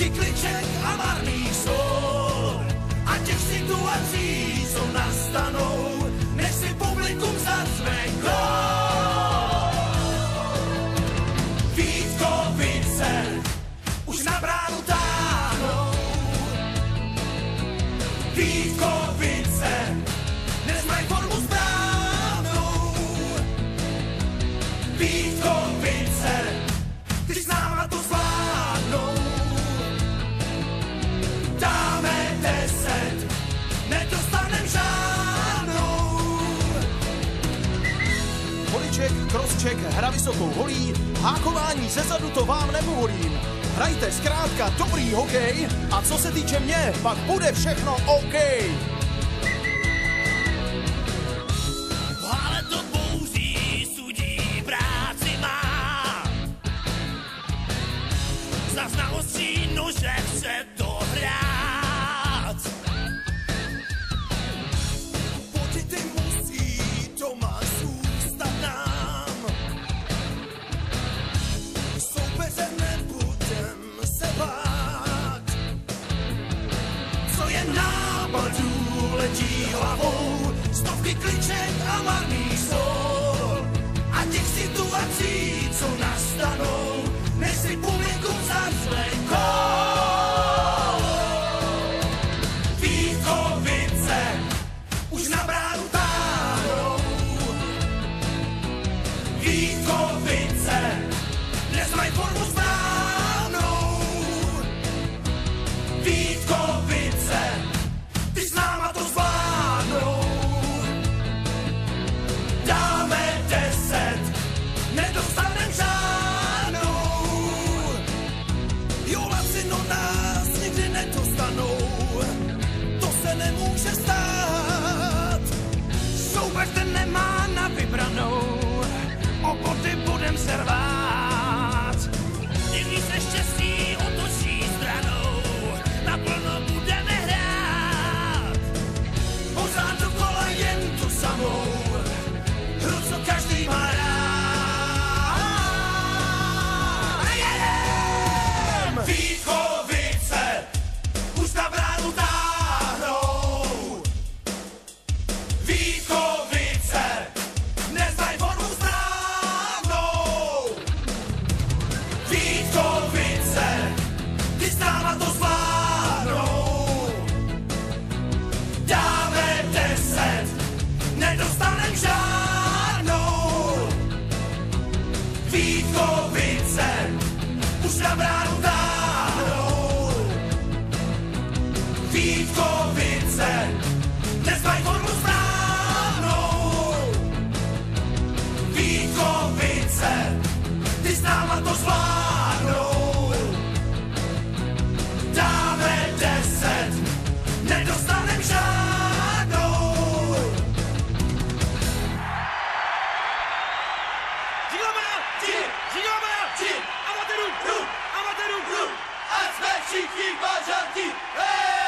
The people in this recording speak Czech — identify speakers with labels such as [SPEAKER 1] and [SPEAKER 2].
[SPEAKER 1] stovky kliček a marných slov a těch situací, co nastanou, než si publikum zazve gól. Vítkovice už na bránu táhnou. Vítkovice dnes mají formu správnou. Vítkovice, když s náma to zvládnou. Dáme 10, nedostanem žádnou.
[SPEAKER 2] Holiček, crosscheck, hra vysokou holí, hákování zezadu to vám nepovolím. Hrajte zkrátka dobrý hokej a co se týče mě, pak bude všechno OK.
[SPEAKER 1] Ale to bouří, sudí, práci má. Za znalostí nože chce to hrát. Počity musí doma zůstat nám. Soupeře nebudem se bát. Co je nápadů, letí hlavou. Stovky kliček a marných slov a těch situací, co nastanou, než si publikum zazve gól. Vítkovice už na bránu táhnou. Vítkovice dnes mají formu správnou. Vítkovice, ty s náma to zvládnou. Dáme 10, nedostanem žádnou. Jo, Lacino nás nikdy nedostanou. To se nemůže stát. Soupeř ten nemá na vybranou. O body budem se rvát. I když se štěstí otočí stranou, naplno budeme hrát. Pořád dokola jen tu samou hru, co každý má rád. Jedem! Vítkovice už na bránu táhnou. Vítkovice dnes mají formu správnou. Vítkovice, ty s náma to zvládnou. Dáme 10, nedostanem žádnou. Vítkovice už na bránu táhnou. Vítkovice dnes mají formu správnou. Vítkovice, ty s náma to zvládnou. Dáme 10, nedostanem žádnou. Amatérům, ať jsme všichni bažanti, hej!